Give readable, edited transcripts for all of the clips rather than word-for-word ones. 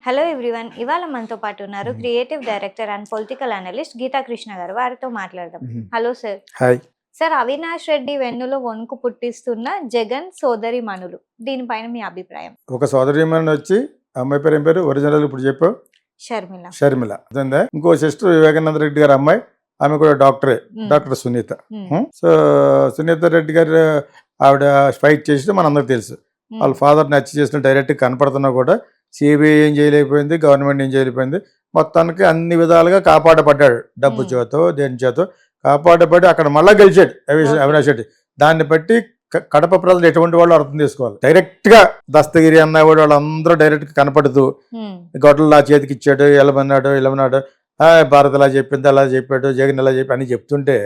Hello everyone. ఇవాళ మనతో పాటు ఉన్నారు creative director and political analyst Geetha Krishna గారు. వారితో మాట్లాడదాం. Hello sir. Hi sir, Avinash Reddy వెన్నులో వణుకు పుట్టిస్తున్న జగన్ సోదరి మనులు, దీనిపైన మీ అభిప్రాయం? ఒక సోదరిమణి వచ్చి అమ్మాయి పేరు ఏం పేరు ఒరిజినల్ ఇప్పుడు చెప్పావు? షర్మిల. షర్మిల అదే. ఇంకో సిస్టర్ వివేకానంద రెడ్డి గారు అమ్మాయి, ఆమె కూడా డాక్టరే, డాక్టర్ సునీత. సో సునీత రెడ్డి గారు ఆవిడ ఫైట్ చేసి మనందరికి తెలుసు. వాళ్ళ ఫాదర్ని హత్య చేసిన డైరెక్ట్ కనపడుతున్నా కూడా సిబిఐ ఏం చేయలేకపోయింది, గవర్నమెంట్ ఏం చేయలేకపోయింది. మొత్తానికి అన్ని విధాలుగా కాపాడబడ్డాడు, డబ్బు చేతో దేని చేతో కాపాడబడి అక్కడ మళ్ళా గెలిచాడు అవినాష్ రెడ్డి. దాన్ని బట్టి కడప ప్రజలు ఎటువంటి వాళ్ళు అర్థం చేసుకోవాలి. డైరెక్ట్ గా దస్తగిరి అన్నవాడు వాళ్ళందరూ డైరెక్ట్ గా కనపడుతూ గొడ్డలా చేతికి ఇచ్చాడు, ఇలమన్నాడు, భారత్ ఇలా చెప్పింది, అలా చెప్పాడు, జగన్ ఇలా చెప్పి అని చెప్తుంటే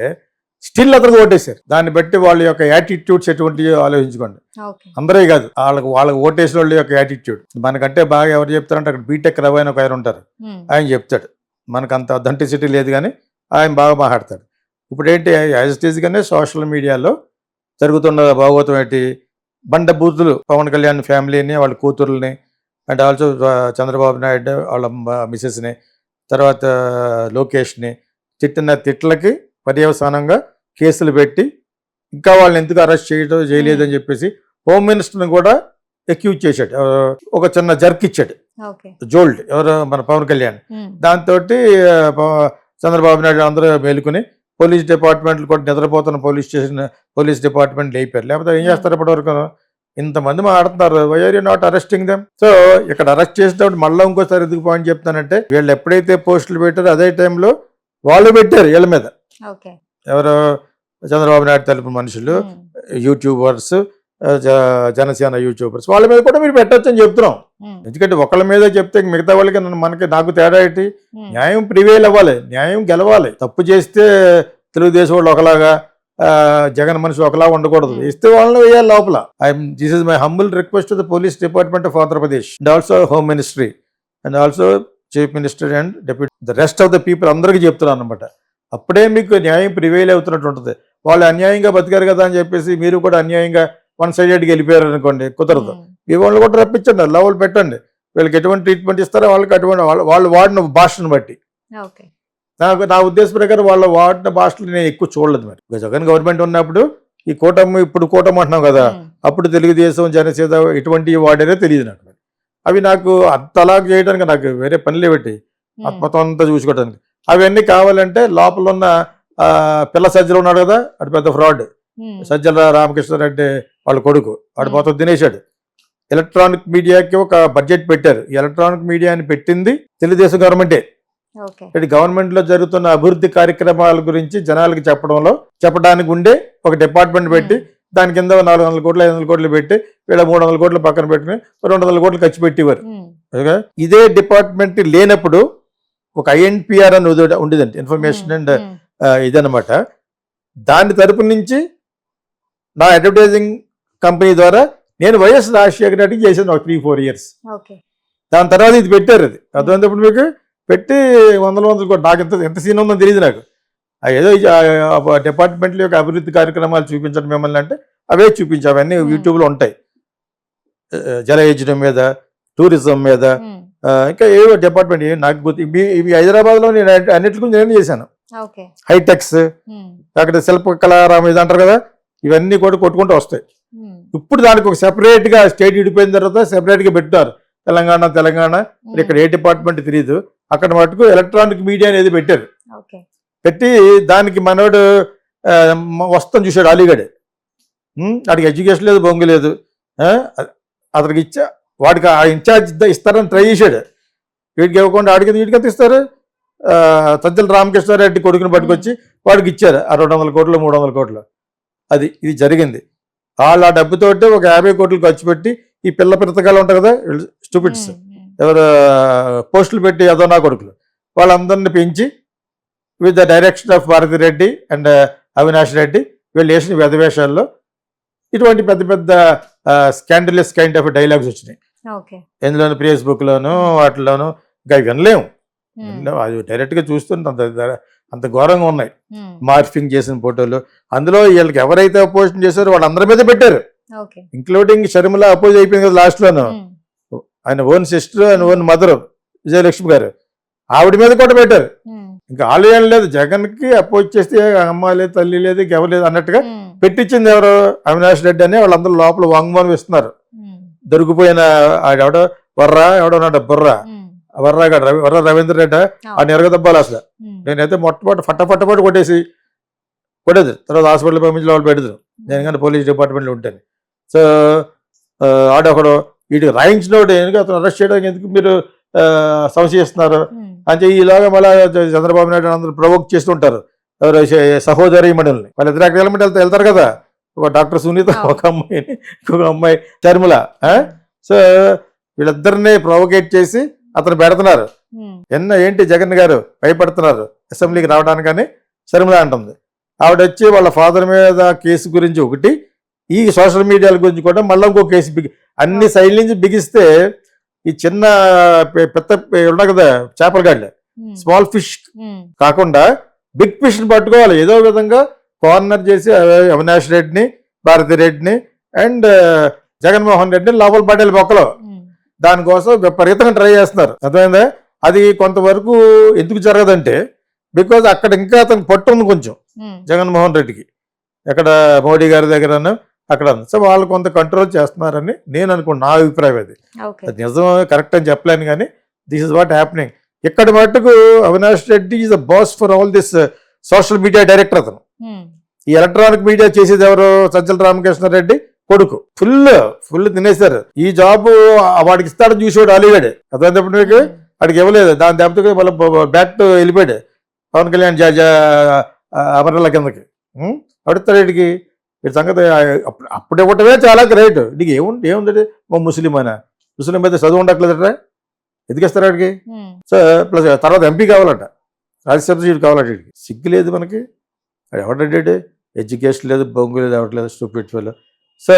స్టిల్ అతనికి ఓటేశారు. దాన్ని బట్టి వాళ్ళ యొక్క యాటిట్యూడ్స్ ఎటువంటివి ఆలోచించుకోండి. అందరే కాదు, వాళ్ళకి ఓటేసిన వాళ్ళ యొక్క యాటిట్యూడ్. మనకంటే బాగా ఎవరు చెప్తారంటే అక్కడ బీటెక్ రవి అని ఒక ఆయన ఉంటారు, ఆయన చెప్తాడు. మనకు అంత అథెంటిసిటీ లేదు కానీ ఆయన బాగా మాట్లాడతాడు. ఇప్పుడు ఏంటి, యాజ్ ఇట్ ఈజ్ గానే సోషల్ మీడియాలో జరుగుతున్న భాగవతం ఏంటి, బండ బూతులు పవన్ కళ్యాణ్ ఫ్యామిలీని, వాళ్ళ కూతుర్ని, అండ్ ఆల్సో చంద్రబాబు నాయుడు వాళ్ళ మిసెస్ని, తర్వాత లోకేష్ని తిట్టిన తిట్లకి పర్యవసానంగా కేసులు పెట్టి ఇంకా వాళ్ళని ఎందుకు అరెస్ట్ చేయలేదు అని చెప్పేసి హోమ్ మినిస్టర్ని కూడా అక్యూజ్ చేశాడు. ఒక చిన్న జర్క్ ఇచ్చాడు, జోల్డ్, ఎవరు మన పవన్ కళ్యాణ్. దాంతో చంద్రబాబు నాయుడు అందరూ మేలుకుని పోలీస్ డిపార్ట్మెంట్లు కూడా నిద్రపోతున్న పోలీస్ డిపార్ట్మెంట్ లేపారు. లేకపోతే ఏం చేస్తారు ఇప్పటివరకు? ఇంతమంది మాట్లాడుతున్నారు, why are you not arresting them? So ఇక్కడ అరెస్ట్ చేసినప్పుడు మళ్ళీ ఇంకోసారి ఎందుకు పాయింట్ చెప్తానంటే, వీళ్ళు ఎప్పుడైతే పోస్టులు పెట్టారో అదే టైంలో వాళ్ళు పెట్టారు వీళ్ళ మీద. ఎవరు? చంద్రబాబు నాయుడు తరపు మనుషులు, యూట్యూబర్స్, జనసేన యూట్యూబర్స్, వాళ్ళ మీద కూడా మీరు పెట్టచ్చు అని చెప్తున్నాం. ఎందుకంటే ఒకళ్ళ మీద చెప్తే మిగతా వాళ్ళకి నాకు తేడా ఏంటి? న్యాయం ప్రివేల్ అవ్వాలి, న్యాయం గెలవాలి. తప్పు చేస్తే తెలుగుదేశం వాళ్ళు ఒకలాగా, జగన్ మనిషి ఒకలా ఉండకూడదు. ఇస్తే వాళ్ళని వేయాలి లోపల. This is my humble request to the police department of Andhra Pradesh and also home ministry and also chief minister and deputy the rest of the people అందరికీ చెప్తున్నాను అనమాట. అప్పుడే మీకు న్యాయం ప్రివేల్ అవుతున్నట్టు ఉంటుంది. వాళ్ళు అన్యాయంగా బతికారు కదా అని చెప్పేసి మీరు కూడా అన్యాయంగా వన్ సైడెడ్గా వెళ్ళిపోయారు అనుకోండి, కుదరదు. మీ వాళ్ళు కూడా రప్పించండి, లెవెల్ పెట్టండి. వీళ్ళకి ఎటువంటి ట్రీట్మెంట్ ఇస్తారో వాళ్ళకి అటువంటి వాళ్ళు వాడిన భాషను బట్టి. నా ఉద్దేశం ప్రకారం వాళ్ళు వాడిన భాషలు నేను ఎక్కువ చూడలేదు. మరి జగన్ గవర్నమెంట్ ఉన్నప్పుడు ఈ కూటమి, ఇప్పుడు కూటమి అంటున్నాం కదా, అప్పుడు తెలుగుదేశం, జనసేన ఇటువంటి వాడారో తెలియదు నాకు. అవి నాకు అంతలా చేయడానికి నాకు వేరే పనులే పెట్టి మొత్తం అంతా చూసుకోవడానికి. అవన్నీ కావాలంటే లోపల ఉన్న పిల్ల సజ్జలు ఉన్నాడు కదా, అటు పెద్ద ఫ్రాడ్ సజ్జల రామకృష్ణారెడ్డి వాళ్ళ కొడుకు, వాడు మొత్తం తినేశాడు. ఎలక్ట్రానిక్ మీడియాకి ఒక బడ్జెట్ పెట్టారు. ఈ ఎలక్ట్రానిక్ మీడియాని పెట్టింది తెలుగుదేశం గవర్నమెంటే. గవర్నమెంట్ లో జరుగుతున్న అభివృద్ధి కార్యక్రమాల గురించి జనాలకి చెప్పడానికి ఉండే ఒక డిపార్ట్మెంట్ పెట్టి దాని కింద 400 కోట్లు 500 కోట్లు పెట్టి వీళ్ళ 300 కోట్లు పక్కన పెట్టుకుని 200 కోట్లు ఖర్చు పెట్టేవారు. ఇదే డిపార్ట్మెంట్ లేనప్పుడు ఒక INPR అని ఉండేదండి, ఇన్ఫర్మేషన్ అండ్ ఇదనమాట. దాని తరపు నుంచి నా అడ్వర్టైజింగ్ కంపెనీ ద్వారా నేను వైఎస్ రాజశేఖర రెడ్డికి చేశాను ఒక 3-4 years. దాని తర్వాత ఇది పెట్టారు. అది అర్థమైనప్పుడు మీకు పెట్టి 100 కోట్లు. నాకు ఎంత సీన్ ఉందో తెలియదు నాకు. ఏదో డిపార్ట్మెంట్ల యొక్క అభివృద్ధి కార్యక్రమాలు చూపించడం మిమ్మల్ని అంటే అవే చూపించావు. అవన్నీ యూట్యూబ్లో ఉంటాయి. జలయోజన మీద, టూరిజం మీద, ఇంకా ఏవో డిపార్ట్మెంట్ నాకు ఇవి హైదరాబాద్లో నేను అన్నిటి గురించి నేను చేశాను. హైటెక్స్, అక్కడ శిల్పకళారామం ఇది అంటారు కదా, ఇవన్నీ కూడా కొట్టుకుంటూ వస్తాయి. ఇప్పుడు దానికి ఒక సెపరేట్గా స్టేట్ విడిపోయిన తర్వాత సెపరేట్గా పెట్టారు. తెలంగాణ ఇక్కడ ఏ డిపార్ట్మెంట్ తెలియదు. అక్కడ మటుకు ఎలక్ట్రానిక్ మీడియా అనేది పెట్టారు. పెట్టి దానికి మనోడు వస్తాం చూశాడు అలీగఢ్. వాడికి ఎడ్యుకేషన్ లేదు, బొంగు లేదు. అతనికి వాడికి ఆ ఇన్ఛార్జ్ ఇస్తారని ట్రై చేశాడు. వీడికి ఇవ్వకుండా వీడికి ఇస్తారు. సజ్జల రామకృష్ణారెడ్డి కొడుకుని పట్టుకొచ్చి వాడికి ఇచ్చారు ఆ 200 కోట్లు 300 కోట్లు. ఇది జరిగింది. వాళ్ళు ఆ డబ్బుతోటి ఒక 50 కోట్లు ఖర్చు పెట్టి ఈ పిల్ల పిరతకాలు ఉంటారు కదా, స్టూపిడ్స్, ఎవరు పోస్టులు పెట్టి ఏదో నా కొడుకులు, వాళ్ళందరినీ పెంచి with the direction of Bharathi Reddy and Avinash Reddy వీళ్ళు వేసిన వెధవేషాల్లో ఇటువంటి పెద్ద పెద్ద స్కాండలస్ కైండ్ ఆఫ్ డైలాగ్స్ వచ్చినాయి. ఎందులోను ఫేస్బుక్లోను వాటిలోను ఇంకా వినలేము. అది డైరెక్ట్గా చూస్తుంటే అంత ఘోరంగా ఉన్నాయి. మార్ఫింగ్ చేసిన ఫోటోలు, అందులో వీళ్ళకి ఎవరైతే అపోజిషన్ చేశారో వాళ్ళందరి మీద పెట్టారు, ఇంక్లూడింగ్ షర్మిల అపోజ్ అయిపోయింది కదా లాస్ట్లోను. ఆయన ఓన్ సిస్టర్, ఆయన ఓన్ మదర్ విజయలక్ష్మి గారు, ఆవిడ మీద కూడా పెట్టారు. ఇంకా వాళ్ళు ఏం లేదు, జగన్కి అపోజ్ చేస్తే అమ్మ లేదు, తల్లి లేదు, ఎవరు లేదు అన్నట్టుగా పెట్టించింది ఎవరు, అవినాష్ రెడ్డి అని. వాళ్ళందరూ లోపల వాంగ్మూలం ఇస్తున్నారు. దొరికిపోయిన ఆడెవడో ఎవడో వర్ర రవీంద్ర రెడ్డి ఆ ఎరగదబ్బాలి అసలు. నేనైతే మొట్టమొదటి ఫట్టఫట్టపాటు కొట్టేది, తర్వాత హాస్పిటల్ పంపించి వాళ్ళు పెడతారు నేను కానీ పోలీస్ డిపార్ట్మెంట్లో ఉంటాను. సో ఆడొకడు వీటికి రాయించినోడు అతను అరెస్ట్ చేయడానికి ఎందుకు మీరు సంశయిస్తున్నారు అంటే ఈలాగా మళ్ళీ చంద్రబాబు నాయుడు అందరూ ప్రవోక్ చేస్తుంటారు ఎవరు సహోదరి మండలిని. వాళ్ళు ఇద్దరు ఎక్కడ వెళ్తారు కదా, ఒక డాక్టర్ సునీత, ఒక అమ్మాయిని, ఇంకొక అమ్మాయి చర్మిల. సో వీళ్ళిద్దరిని ప్రొవోకేట్ చేసి అతను పెడుతున్నారు. ఏంటి జగన్ గారు భయపడుతున్నారు అసెంబ్లీకి రావడానికని శర్మిల అంటుంది. ఆవిడ వచ్చి వాళ్ళ ఫాదర్ మీద కేసు గురించి ఒకటి, ఈ సోషల్ మీడియాల గురించి కూడా మళ్ళీ ఇంకో కేసు అన్ని సైడ్ నుంచి బిగిస్తే ఈ చిన్న పెద్ద ఉన్నాయి కదా చేపల గాడ్లు, స్మాల్ ఫిష్ కాకుండా బిగ్ ఫిష్ ని పట్టుకోవాలి. ఏదో విధంగా కార్నర్ చేసి అవినాష్ రెడ్డిని, భారతి రెడ్డిని అండ్ జగన్మోహన్ రెడ్డిని లోపల పడేది బొక్కలో. దానికోసం విపరీతంగా ట్రై చేస్తున్నారు. అర్థమైందా? అది కొంతవరకు ఎందుకు జరగదంటే బికాజ్ అక్కడ ఇంకా అతనికి పట్టు ఉంది కొంచెం జగన్మోహన్ రెడ్డికి, ఎక్కడ మోడీ గారి దగ్గర అక్కడ. సో వాళ్ళు కొంత కంట్రోల్ చేస్తున్నారని నేను అనుకోండి, నా అభిప్రాయం. అది నిజం కరెక్ట్ అని చెప్పలేను కానీ దిస్ ఇస్ వాట్ హ్యాపెనింగ్. ఇక్కడ మట్టుకు Avinash Reddy is the boss for all this social media director. అతను ఈ ఎలక్ట్రానిక్ మీడియా చేసేది ఎవరు, సజ్జల రామకృష్ణారెడ్డి కొడుకు. ఫుల్ తినేశారు. ఈ జాబ్ వాడికి ఇస్తాడని చూసేవాడు అలీగాడు. అర్థమైనప్పుడు మీకు వాడికి ఇవ్వలేదు. దాని దెబ్బతో మళ్ళీ బ్యాక్ టు వెళ్ళిపోయాడు పవన్ కళ్యాణ్ అమరల కిందకి. అడుగుతాడు వీడికి వీడి సంగతి అప్పుడు ఇవ్వటమే చాలా గ్రేట్. నీకు ఏముంది మా ముస్లిం అయితే చదువు ఉండట్లేదట, ఎందుకు ఇస్తారు వాడికి? సో ప్లస్ తర్వాత ఎంపీ కావాలట, రాజ్యసభ సీట్ కావాలట. వీడికి సిగ్గు లేదు మనకి. అది ఎవడడ్డాడు, ఎడ్యుకేషన్ లేదు, బొంగు లేదు, ఎవట్లేదు, స్టూపిడ్ ఫెలో. సో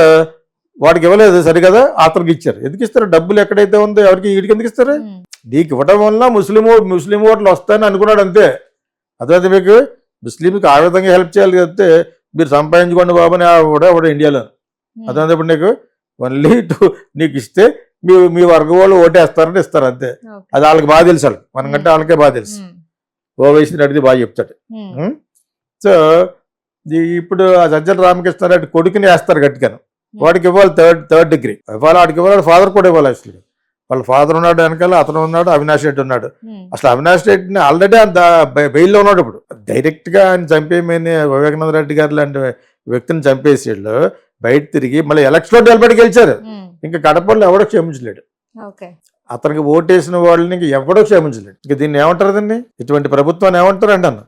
వాడికి ఇవ్వలేదు సరికదా, అతనికి ఇచ్చారు. ఎందుకు ఇస్తారు? డబ్బులు ఎక్కడైతే ఉందో ఎవరికి వీడికి ఎందుకు ఇస్తారు? నీకు ఇవ్వడం వల్ల ముస్లిం ఓట్లు వస్తాయని అనుకున్నాడు అంతే. అదే మీకు ముస్లింకి ఆ విధంగా హెల్ప్ చేయాలి అయితే మీరు సంపాదించుకోండి బాబు అని కూడా ఇండియాలో. అదే ఇప్పుడు నీకు ఓన్లీ నీకు ఇస్తే మీ వర్గ వాళ్ళు ఓటేస్తారని ఇస్తారు అంతే. అది వాళ్ళకి బాగా తెలుసు, వాళ్ళకి మనకంటే వాళ్ళకే బాగా తెలుసు. ఓవైసీ అడిగితే బాగా చెప్తాడు. సో ఇప్పుడు ఆ సజ్జల రామకృష్ణారెడ్డి కొడుకుని వేస్తారు గట్టిగాను. వాడికి ఇవ్వాలి థర్డ్ డిగ్రీ ఇవ్వాలి, వాడికి ఇవ్వాలి, ఫాదర్ కూడా ఇవ్వాలి. అసలు వాళ్ళ ఫాదర్ ఉన్నాడు వెనకాల, అతను ఉన్నాడు, అవినాష్ రెడ్డి ఉన్నాడు. అసలు అవినాష్ రెడ్డిని ఆల్రెడీ బెయిల్లో ఉన్నాడు. ఇప్పుడు డైరెక్ట్ గా ఆయన చంపేయమని వివేకానంద రెడ్డి గారు లాంటి వ్యక్తిని చంపేసి వీళ్ళు బయట తిరిగి మళ్ళీ ఎలక్షన్ లో నిలబడి గెలిచారు. ఇంకా కడపల్లో ఎవడో క్షమించలేడు. అతనికి ఓటేసిన వాళ్ళని ఇంక ఎవడో క్షమించలేడు. ఇంక దీన్ని ఏమంటారు? దీన్ని ఇటువంటి ప్రభుత్వాన్ని ఏమంటారు అంటాను.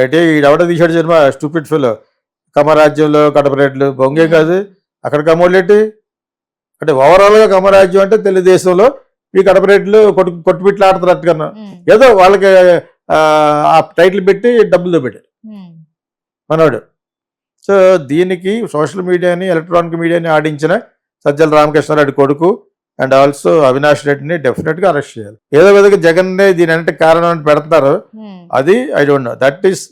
అంటే ఈడెవడో తీసాడు సినిమా స్టూపిడ్ ఫెలో, కమరాజ్యంలో కడప రేట్లు బొంగే కాదు, అక్కడ కమ్మోళ్ళేటి అంటే ఓవరాల్ గా కమరాజ్యం అంటే తెలుగుదేశంలో ఈ కడప రేట్లు కొట్టుబిట్లు ఆడుతున్నట్టుగా ఏదో వాళ్ళకి ఆ టైటిల్ పెట్టి డబ్బులతో పెట్టాడు మనోడు. సో దీనికి సోషల్ మీడియాని, ఎలక్ట్రానిక్ మీడియాని ఆడించిన సజ్జల రామకృష్ణారెడ్డి కొడుకు అండ్ ఆల్సో అవినాష్ రెడ్డిని డెఫినెట్ గా అరెస్ట్ చేయాలి. ఏదో విధంగా జగన్ దీని అంటే కారణం అని పెడతారు. అది I don't know, that is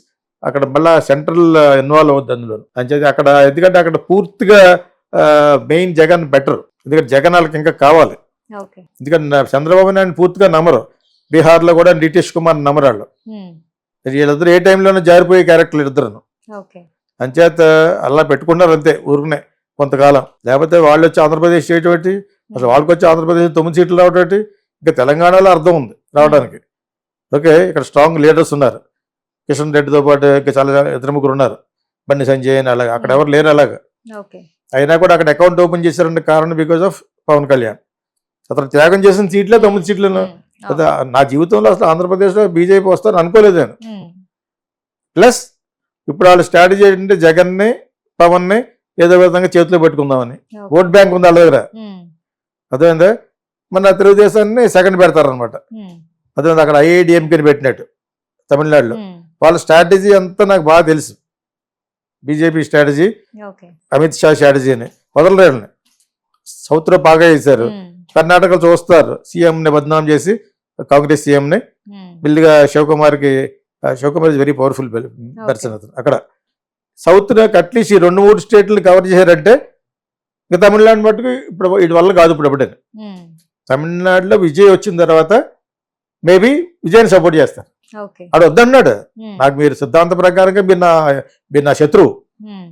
అక్కడ మళ్ళా సెంట్రల్ ఇన్వాల్వ్ అవుద్ది అందులో అంచేది అక్కడ. ఎందుకంటే అక్కడ పూర్తిగా మెయిన్ జగన్ బెటర్, ఎందుకంటే జగన్ వాళ్ళకి ఇంకా కావాలి. ఎందుకంటే చంద్రబాబు నాయుడు పూర్తిగా నమ్మరు. బీహార్లో కూడా నితీష్ కుమార్ నమ్మరు. వాళ్ళు వీళ్ళిద్దరు ఏ టైంలోనే జారిపోయే క్యారెక్టర్లు ఇద్దరు. అంచేత అలా పెట్టుకున్నారు అంతే ఊరుకునే కొంతకాలం. లేకపోతే వాళ్ళు వచ్చి ఆంధ్రప్రదేశ్ చేయటం, అసలు వాళ్ళకి వచ్చి ఆంధ్రప్రదేశ్ 9 సీట్లు రావటం, ఇంకా తెలంగాణలో అర్థం ఉంది రావడానికి. ఓకే, ఇక్కడ స్ట్రాంగ్ లీడర్స్ ఉన్నారు. కిషన్ రెడ్డితో పాటు ఇంకా చాలా 2-3 ఉన్నారు, బండి సంజయ్ అని. అలాగా అక్కడ ఎవరు లేరు. అలాగా అయినా కూడా అక్కడ అకౌంట్ ఓపెన్ చేశారంటే కారణం బికాజ్ ఆఫ్ పవన్ కళ్యాణ్. అతను త్యాగం చేసిన సీట్లే 9 సీట్లు. నా జీవితంలో అసలు ఆంధ్రప్రదేశ్లో బీజేపీ వస్తారని అనుకోలేదు నేను. ప్లస్ ఇప్పుడు వాళ్ళ స్ట్రాటజీ ఏంటంటే జగన్ని, పవన్ని ఏదో విధంగా చేతిలో పెట్టుకుందామని. ఓట్ బ్యాంక్ ఉంది వాళ్ళ దగ్గర. అదేందా మన తెలుగుదేశాన్ని సెకండ్ పెడతారనమాట. అదే అక్కడ ఐఐడిఎంకేని పెట్టినట్టు తమిళనాడులో. వాళ్ళ స్ట్రాటజీ అంతా నాకు బాగా తెలుసు. BJP strategy, Amit Shah strategy అని వదలరేళ్ళని సౌత్ లో బాగా చేశారు. కర్ణాటకలో చూస్తారు, సీఎంని బద్నాం చేసి కాంగ్రెస్ సీఎంని బిల్లుగా Shivakumar is very powerful person అతను. అక్కడ సౌత్ అట్లీస్ట్ ఈ 2-3 స్టేట్లు కవర్ చేశారంటే ఇంకా తమిళనాడు మట్టుకు ఇప్పుడు వీటి వల్ల కాదు. ఇప్పుడు ఎప్పుడైనా తమిళనాడులో విజయ్ వచ్చిన తర్వాత మేబీ విజయ్ని సపోర్ట్ చేస్తారు. ఓకే. ఆడు వద్దన్నాడు, నాకు మీరు సిద్ధాంత ప్రకారంగా మీరు నా శత్రువు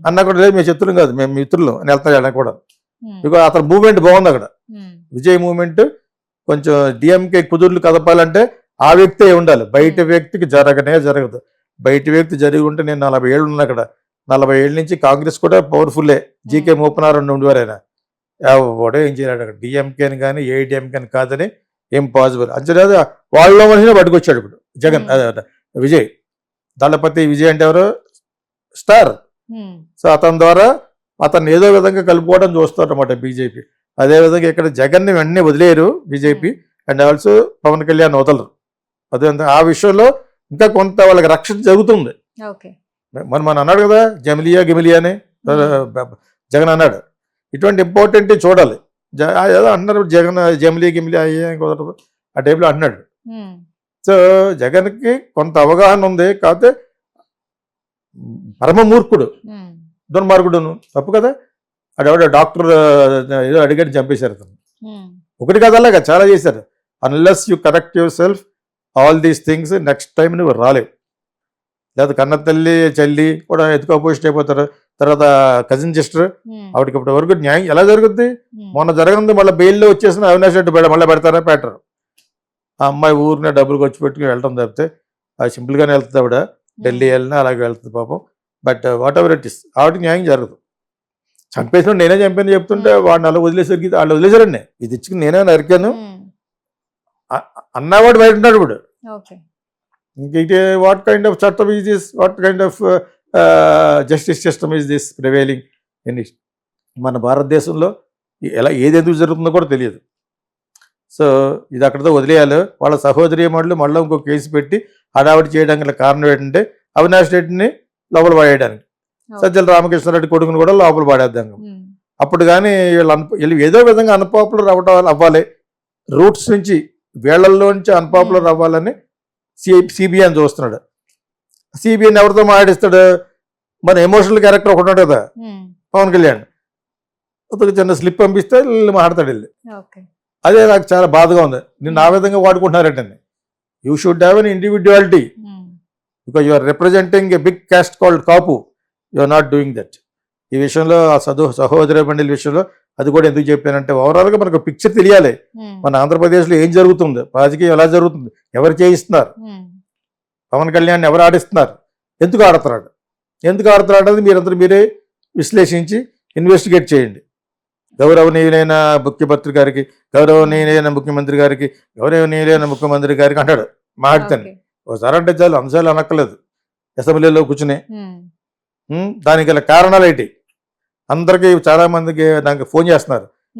అన్నా కూడా, లేదు మీ శత్రువు కాదు, మేము మిత్రులు అని వెళ్తాడు కూడా. బికాజ్ అతని మూవ్మెంట్ బాగుంది అక్కడ, విజయ్ మూవ్మెంట్. కొంచెం డిఎంకే కుదుర్లు కదపాలంటే ఆ వ్యక్తే ఉండాలి, బయట వ్యక్తికి జరగదు. బయట వ్యక్తి జరిగి ఉంటే నేను 40 ఏళ్ళు ఉన్నా అక్కడ. 40 ఏళ్ళ నుంచి కాంగ్రెస్ కూడా పవర్ఫుల్లే. జీకే మూపనారాయణ ఉండేవారు ఆయన. ఎవడో ఏం చేయలేడు అక్కడ, డిఎంకేని కానీ ఏఐడిఎంకేని కాదని ఏం పాసిబుల్. అంతేకాదు వాళ్ళలో మనిషినే పట్టుకొచ్చాడు ఇప్పుడు జగన్, విజయ్. దళపతి విజయ్ అంటే ఎవరు, స్టార్. సో అతని ద్వారా అతన్ని ఏదో విధంగా కలుపుకోవడం చూస్తారు అన్నమాట బీజేపీ. అదేవిధంగా ఇక్కడ జగన్ని వెంటనే వదిలేరు BJP, and also Pawan Kalyan వదలరు. అదే ఆ విషయంలో ఇంకా కొంత వాళ్ళకి రక్షణ జరుగుతుంది. మన అన్నాడు కదా గిమిలియా అని జగన్ అన్నాడు. ఇటువంటి ఇంపార్టెంట్ చూడాలి. ఏదో అన్నారు జగన్ గిమిలియా అయ్యే కుదరదు ఆ టైప్లో అంటున్నాడు. సో జగన్కి కొంత అవగాహన ఉంది, కాకపోతే పరమ మూర్ఖుడు, దుర్మార్గుడును, తప్పు కదా. అడెవడో డాక్టర్ ఏదో అడిగాడు, చంపేశారు అతను. ఒకటి కదలాగా చాలా చేశారు. Unless you correct your self all these things, next time నువ్వు రాలేవు. లేదా కన్న తల్లి చెల్లి కూడా ఎత్తుకోపోస్ట్ అయిపోతారు. తర్వాత కజిన్ సిస్టర్, ఆవిడకి ఇప్పటి వరకు న్యాయం ఎలా జరుగుద్ది? మొన్న జరగనుంది, మళ్ళీ బెయిల్లో వచ్చేసిన అవినాష్ రెడ్డి మళ్ళీ పెడతారా పెట్టరు. ఆ అమ్మాయి ఊరినే డబ్బులు ఖర్చు పెట్టుకుని వెళ్ళటం తప్పితే అది సింపుల్గానే వెళ్తుంది. ఆవిడ ఢిల్లీ వెళ్ళినా అలాగే వెళ్తుంది పాపం. But what ever it is, ఆవిడకి న్యాయం జరగదు. చంపేసిన నేనే చంపాను చెప్తుంటే వాడిని అలా వదిలేసరికి వాళ్ళు వదిలేశారండి. ఇది ఇచ్చుకుని నేనే నరికాను అన్నవాడు బయట ఉన్నాడు ఇప్పుడు. ఇంకైతే వాట్ కైండ్ ఆఫ్ చట్టం is this, what kind of justice system is this prevailing in మన భారతదేశంలో? ఏది ఎందుకు జరుగుతుందో కూడా తెలియదు. సో ఇది అక్కడితో వదిలేయాలి. వాళ్ళ సహోదరీమణులు మళ్ళీ ఇంకో కేసు పెట్టి హడావిడి చేయడానికి కారణం ఏంటంటే అవినాష్ రెడ్డిని లోపల పడేయడానికి, సజ్జల రామకృష్ణారెడ్డి కొడుకుని కూడా లోపల పడేద్దాం. అప్పుడు కానీ వీళ్ళు ఏదో విధంగా అన్పాపులర్ అవ్వాలి, రూట్స్ నుంచి వీళ్ళల్లో నుంచి అన్పాపులర్ అవ్వాలని సిబిఐ చూస్తున్నాడు. సిబిఐని ఎవరితో మాట్లాడిస్తాడు? మన ఎమోషనల్ క్యారెక్టర్ ఒకటి ఉంటుంది కదా, పవన్ కళ్యాణ్. అతనికి చిన్న స్లిప్ పంపిస్తే మాట్లాడతాడు వెళ్ళి. అదే నాకు చాలా బాధగా ఉంది. నిన్ను ఆ విధంగా వాడుకుంటున్నారంటే you should have an individuality, because you are representing a big caste called Kapu. You are not doing that. ఈ విషయంలో ఆ సహోదర మండలి విషయంలో అది కూడా ఎందుకు చెప్పానంటే, ఓవరాల్గా మనకు పిక్చర్ తెలియాలి. మన ఆంధ్రప్రదేశ్లో ఏం జరుగుతుంది, రాజకీయం ఎలా జరుగుతుంది, ఎవరు చేయిస్తున్నారు, పవన్ కళ్యాణ్ ఎవరు ఆడిస్తున్నారు, ఎందుకు ఆడుతున్నాడు అనేది మీరందరూ మీరే విశ్లేషించి ఇన్వెస్టిగేట్ చేయండి. గౌరవనీయులైన ముఖ్యమంత్రి గారికి, గౌరవనీయులైన ముఖ్యమంత్రి గారికి, గౌరవనీయులైన ముఖ్యమంత్రి గారికి అంటాడు మాట్లాడితే. ఒకసారి అంటే చాలు, అంశాలు అనక్కలేదు అసెంబ్లీలో కూర్చుని. దానికి గల కారణాలు ఏంటి? అందరికీ చాలా మందికి నాకు ఫోన్ చేస్తున్నారు,